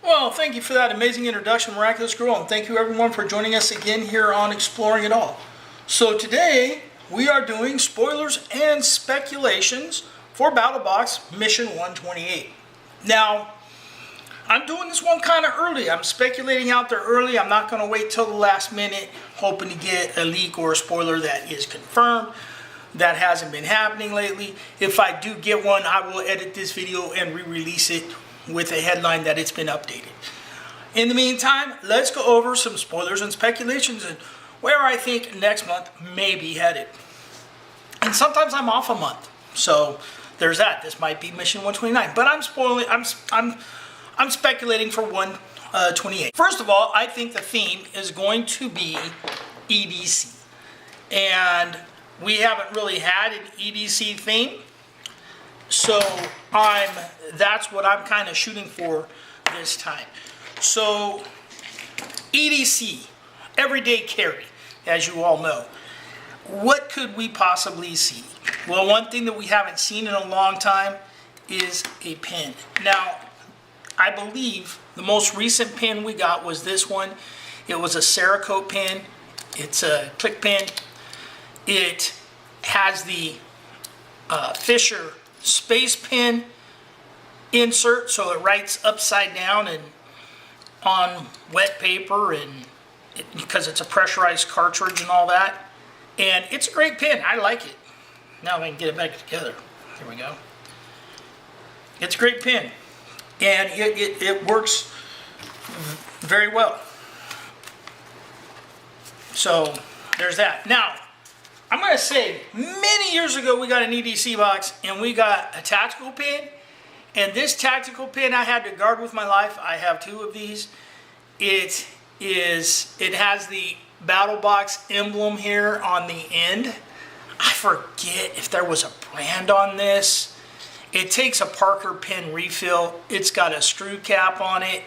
Well, thank you for that amazing introduction, Miraculous Girl, and thank you everyone for joining us again here on Exploring It All. So today, we are doing spoilers and speculations for Battlebox Mission 128. Now, I'm doing this one kind of early. I'm speculating out there early. I'm not going to wait till the last minute, hoping to get a leak or a spoiler that is confirmed. That hasn't been happening lately. If I do get one, I will edit this video and re-release it with a headline that it's been updated. In the meantime, let's go over some spoilers and speculations and where I think next month may be headed. And sometimes I'm off a month, so there's that. This might be Mission 129, but I'm speculating for 128. First of all, I think the theme is going to be EDC, and we haven't really had an EDC theme. So that's what I'm kind of shooting for this time. So EDC, everyday carry, as you all know. What could we possibly see? Well, one thing that we haven't seen in a long time is a pin. Now, I believe the most recent pin we got was this one. It was a Cerakote pin. It's a click pin. It has the Fisher space pin insert, so it writes upside down and on wet paper, and because it's a pressurized cartridge and all that. And it's a great pin. I like it. Now I can get it back together. There we go. It's a great pin, and it works very well. So there's that. Now, I'm going to say, many years ago we got an EDC box and we got a tactical pin. And this tactical pin I had to guard with my life. I have two of these. It has the Battlebox emblem here on the end. I forget if there was a brand on this. It takes a Parker pin refill. It's got a screw cap on it.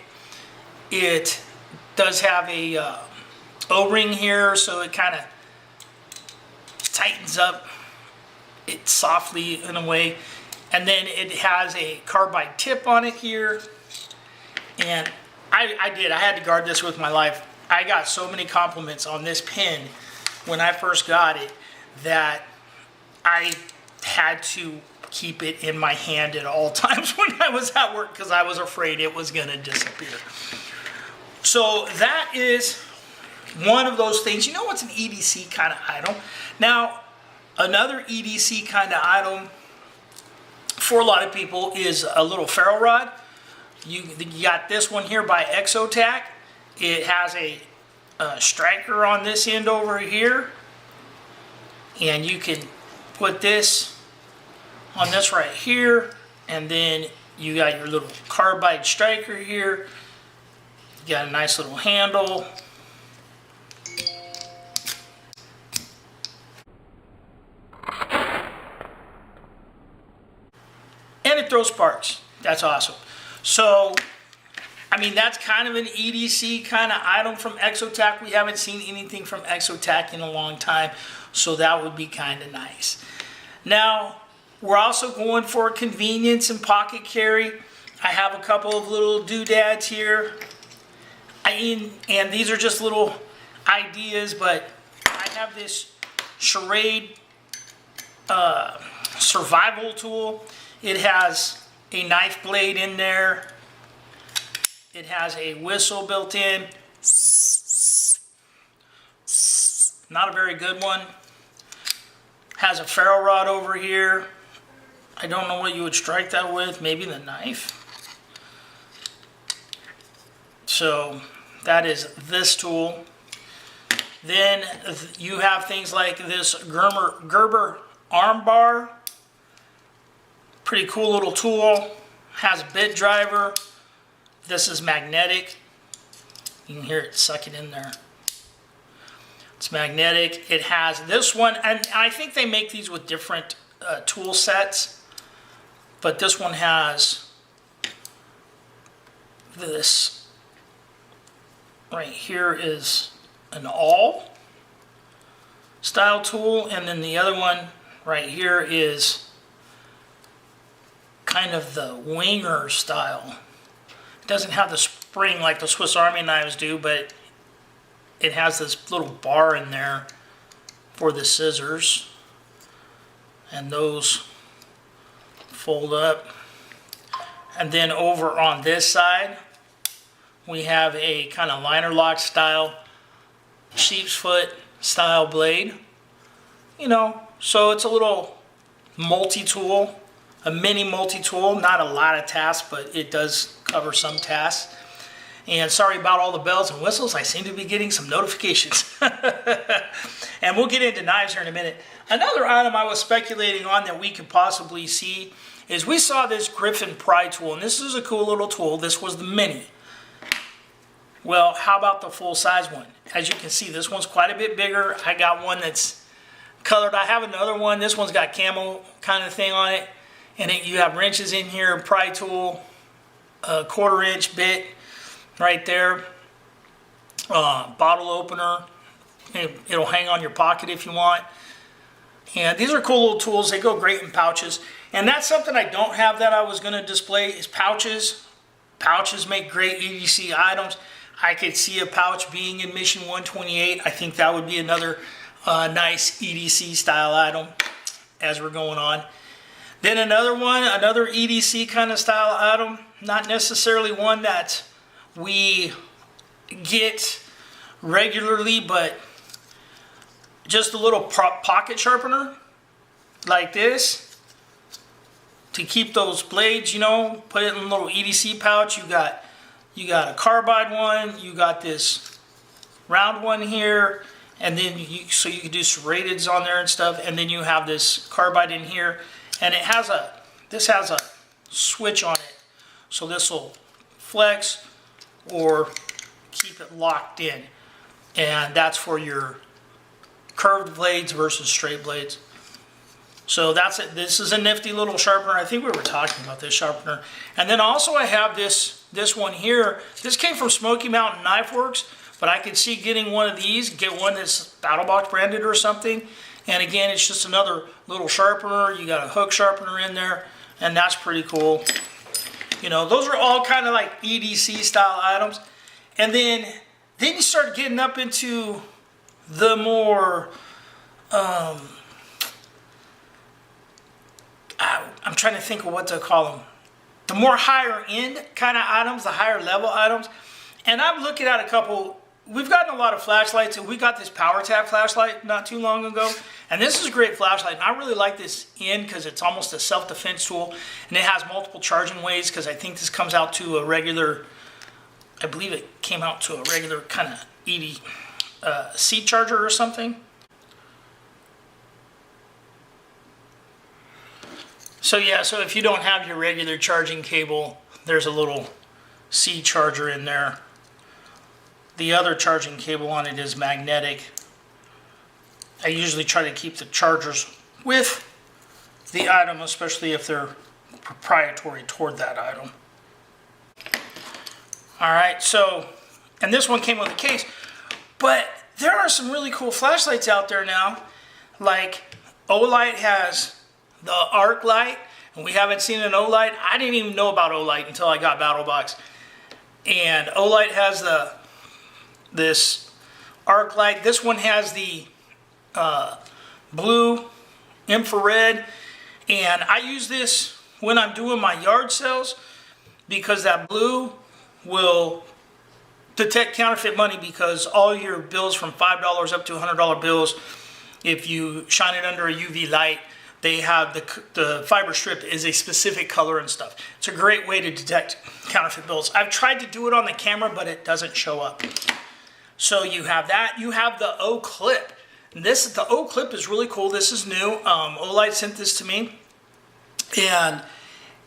It does have a O-ring here, so it kind of tightens up it softly in a way. And then it has a carbide tip on it here. And I had to guard this with my life. I got so many compliments on this pin when I first got it that I had to keep it in my hand at all times when I was at work because I was afraid it was going to disappear. So that is one of those things. You know what's an EDC kind of item? Now, another EDC kind of item for a lot of people is a little ferro rod. You got this one here by Exotac. It has a striker on this end over here, and you can put this on this right here, and then you got your little carbide striker here. You got a nice little handle. And it throws sparks. That's awesome. So, I mean, that's kind of an EDC kind of item from Exotac. We haven't seen anything from Exotac in a long time, so that would be kind of nice. Now, we're also going for convenience and pocket carry. I have a couple of little doodads here. And these are just little ideas, but I have this Charade survival tool. It has a knife blade in there. It has a whistle built in. Not a very good one. Has a ferro rod over here. I don't know what you would strike that with. Maybe the knife. So that is this tool. Then you have things like this Gerber arm bar. Pretty cool little tool. Has a bit driver. This is magnetic. You can hear it sucking in there. It's magnetic. It has this one, and I think they make these with different tool sets, but this one has this right here is an awl style tool, and then the other one right here is kind of the winger style. It doesn't have the spring like the Swiss Army knives do, but it has this little bar in there for the scissors, and those fold up. And then over on this side, we have a kind of liner lock style, sheep's foot style blade. You know, so it's a little multi-tool, a mini multi-tool, not a lot of tasks, but it does cover some tasks. And sorry about all the bells and whistles, I seem to be getting some notifications. And we'll get into knives here in a minute. Another item I was speculating on that we could possibly see is we saw this Griffin pry tool, and this is a cool little tool. This was the mini. Well, how about the full-size one? As you can see, this one's quite a bit bigger. I got one that's colored. I have another one. This one's got camo kind of thing on it. And you have wrenches in here, pry tool, a 1/4 inch bit right there, bottle opener. It'll hang on your pocket if you want. And these are cool little tools. They go great in pouches. And that's something I don't have that I was going to display is pouches. Pouches make great EDC items. I could see a pouch being in Mission 128. I think that would be another nice EDC style item as we're going on. Then another one, another EDC kind of style item. Not necessarily one that we get regularly, but just a little pocket sharpener like this to keep those blades, you know, put it in a little EDC pouch. You got a carbide one, you got this round one here, and then so you can do serrateds on there and stuff, and then you have this carbide in here, and this has a switch on it, so this will flex or keep it locked in, and that's for your curved blades versus straight blades. So that's it. This is a nifty little sharpener. I think we were talking about this sharpener. And then also I have this one here. This came from Smoky Mountain Knife Works, but I could see getting one of these, get one that's Battlebox branded or something. And again, it's just another little sharpener. You got a hook sharpener in there, and that's pretty cool. You know, those are all kind of like EDC style items. And then you start getting up into the more, I'm trying to think of what to call them. The more higher end kind of items, the higher level items. And I'm looking at a couple. We've gotten a lot of flashlights, and we got this PowerTap flashlight not too long ago. And this is a great flashlight. And I really like this end because it's almost a self-defense tool. And it has multiple charging ways because I think this comes out to a regular, I believe it came out to a regular kind of ED-C charger or something. So yeah, so if you don't have your regular charging cable, there's a little C charger in there. The other charging cable on it is magnetic. I usually try to keep the chargers with the item, especially if they're proprietary toward that item. All right, so, and this one came with a case, but there are some really cool flashlights out there now. Like Olight has the arc light, and we haven't seen an Olight. I didn't even know about Olight until I got Battlebox. And Olight has this arc light. This one has the blue infrared, and I use this when I'm doing my yard sales because that blue will detect counterfeit money, because all your bills from $5 up to $100 bills, if you shine it under a UV light, they have the fiber strip is a specific color and stuff. It's a great way to detect counterfeit bills. I've tried to do it on the camera, but it doesn't show up. So you have that. You have the O clip. The O clip is really cool. This is new. Olight sent this to me, and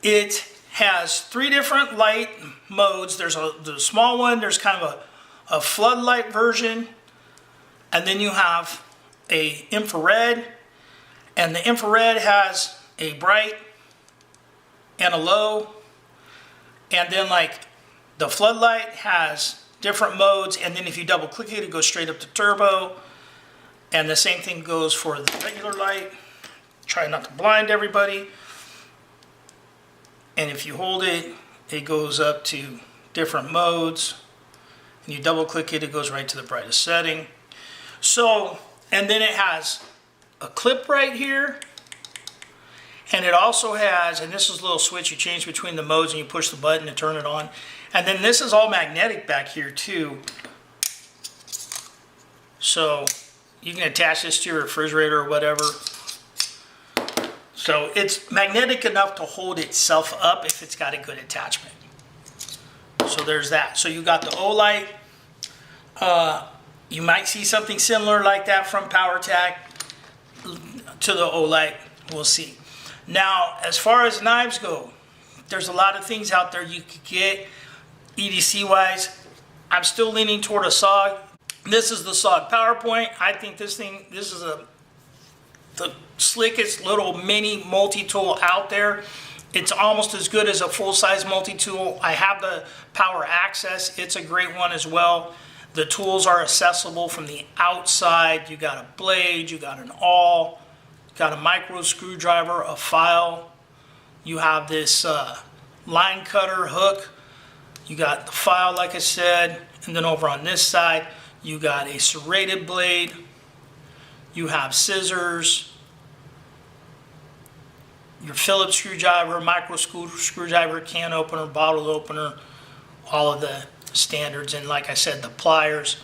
it has 3 different light modes. There's the small one. There's kind of a floodlight version, and then you have a infrared. And the infrared has a bright and a low. And then like the floodlight has different modes. And then if you double click it, it goes straight up to turbo. And the same thing goes for the regular light. Try not to blind everybody. And if you hold it, it goes up to different modes. And you double click it, it goes right to the brightest setting. So, and then it has a clip right here. And it also has, and this is a little switch, you change between the modes and you push the button to turn it on. And then this is all magnetic back here too. So you can attach this to your refrigerator or whatever. So it's magnetic enough to hold itself up if it's got a good attachment. So there's that. So you got the O-Light. You might see something similar like that from PowerTac to the O-Light. We'll see. Now, as far as knives go, there's a lot of things out there you could get EDC-wise. I'm still leaning toward a SOG. This is the SOG PowerPoint. I think this is the slickest little mini multi-tool out there. It's almost as good as a full-size multi-tool. I have the Power Access. It's a great one as well. The tools are accessible from the outside. You got a blade, you got an awl, got a micro screwdriver, a file. You have this line cutter hook. You got the file, like I said. And then over on this side, you got a serrated blade. You have scissors, your Phillips screwdriver, micro screwdriver, can opener, bottle opener, all of the standards. And like I said, the pliers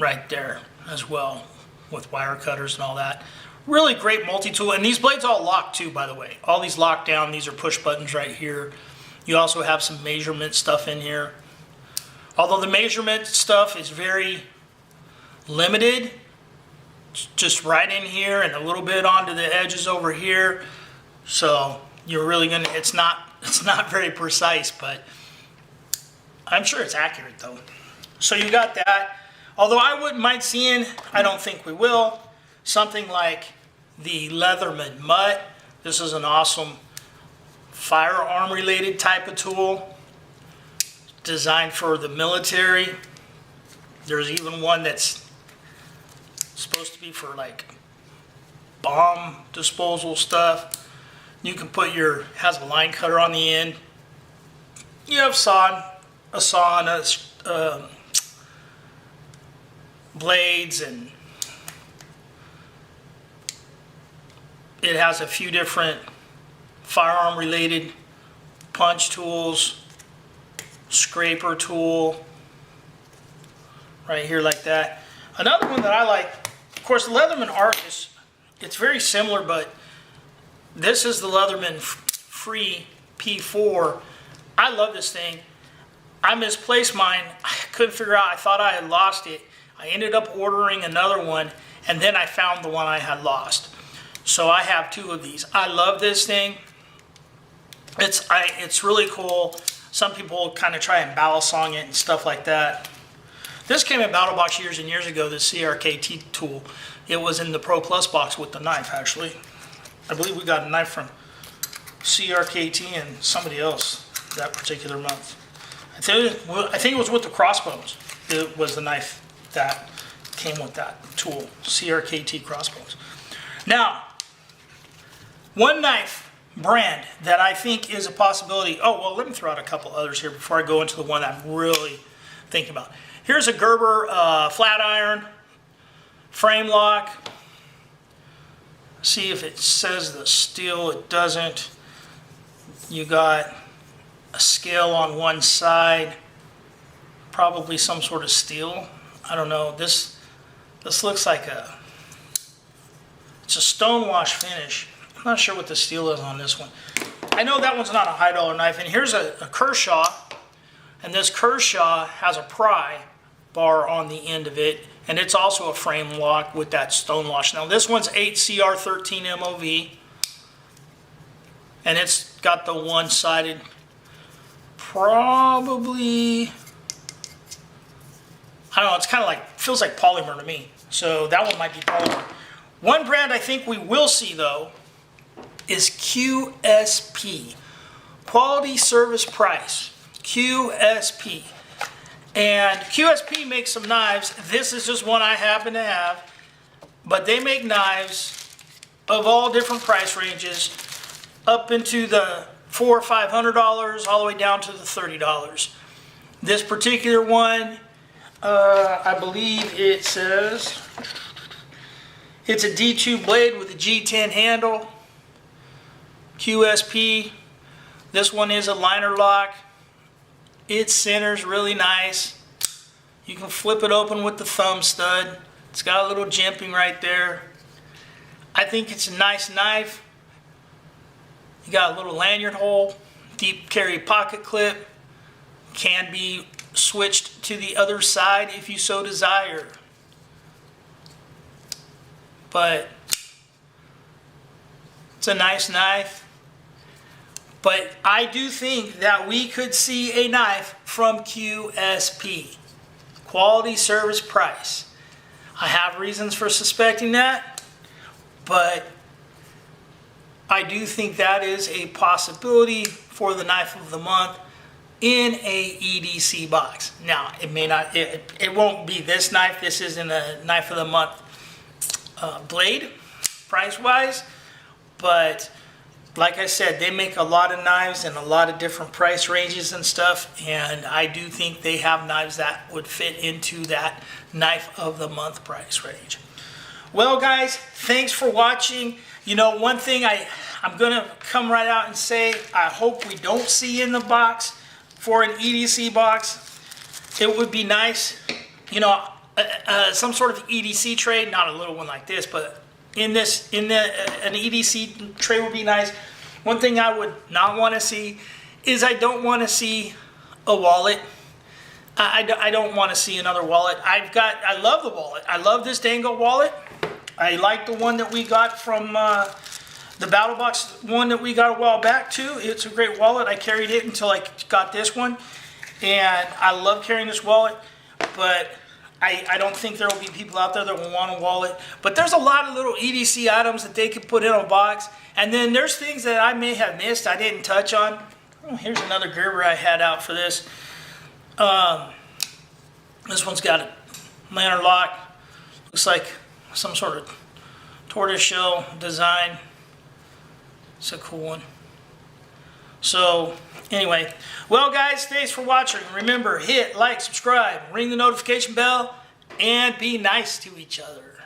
right there as well, with wire cutters and all that. Really great multi-tool. And these blades all lock too, by the way. All these lock down. These are push buttons right here. You also have some measurement stuff in here. Although the measurement stuff is very limited, just right in here and a little bit onto the edges over here. So you're really gonna, it's not very precise, but I'm sure it's accurate though. So you got that. Although I wouldn't mind seeing, I don't think we will, something like the Leatherman Mutt. This is an awesome firearm related type of tool designed for the military. There's even one that's supposed to be for like bomb disposal stuff. You can put has a line cutter on the end. You have a saw and blades, and it has a few different firearm related punch tools, scraper tool right here like that. Another one that I like, of course, the Leatherman Arcus, it's very similar, but this is the Leatherman Free P4. I love this thing. I misplaced mine. I couldn't figure out. I thought I had lost it. I ended up ordering another one, and then I found the one I had lost. So I have two of these. I love this thing. It's really cool. Some people kind of try and balisong it and stuff like that. This came in Battlebox years and years ago, the CRKT tool. It was in the Pro Plus box with the knife, actually. I believe we got a knife from CRKT and somebody else that particular month. I think it was with the crossbones. It was the knife that came with that tool, CRKT crossbones. Now, one knife brand that I think is a possibility. Oh, well, let me throw out a couple others here before I go into the one I'm really thinking about. Here's a Gerber flat iron frame lock. See if it says the steel. It doesn't. You got a scale on one side, probably some sort of steel. I don't know. This looks like it's a stonewash finish. I'm not sure what the steel is on this one. I know that one's not a high dollar knife. And here's a Kershaw, and this Kershaw has a pry bar on the end of it, and it's also a frame lock with that stonewash. Now this one's 8CR13 MOV, and it's got the one-sided, probably, I don't know, it's kind of like, feels like polymer to me. So that one might be polymer. One brand I think we will see though is QSP, Quality Service Price, QSP. And QSP makes some knives. This is just one I happen to have, but they make knives of all different price ranges, up into the $400 or $500 all the way down to the $30. This particular one, I believe it says it's a D2 blade with a G10 handle, QSP. This one is a liner lock. It centers really nice. You can flip it open with the thumb stud. It's got a little jimping right there. I think it's a nice knife. You got a little lanyard hole, deep carry pocket clip. Can be switched to the other side if you so desire. But it's a nice knife. But I do think that we could see a knife from QSP. Quality, service, price. I have reasons for suspecting that, but I do think that is a possibility for the knife of the month in a EDC box. Now, it may not, it won't be this knife. This isn't a knife of the month blade, price-wise, but like I said, they make a lot of knives in a lot of different price ranges and stuff, and I do think they have knives that would fit into that knife of the month price range. Well, guys, thanks for watching. You know, one thing I'm gonna come right out and say, I hope we don't see in the box for an EDC box. It would be nice, you know, some sort of EDC tray, not a little one like this, but an EDC tray would be nice. One thing I would not want to see is I don't want to see a wallet. I don't want to see another wallet. I love the wallet. I love this Dango wallet. I like the one that we got from the Battlbox one that we got a while back too. It's a great wallet. I carried it until I got this one, and I love carrying this wallet, but I don't think there will be people out there that will want a wallet. But there's a lot of little EDC items that they could put in a box. And then there's things that I may have missed I didn't touch on. Oh, here's another Gerber I had out for this. This one's got a lantern lock. Looks like some sort of tortoiseshell design. It's a cool one. So anyway, well guys, thanks for watching. Remember, hit like, subscribe, ring the notification bell, and be nice to each other.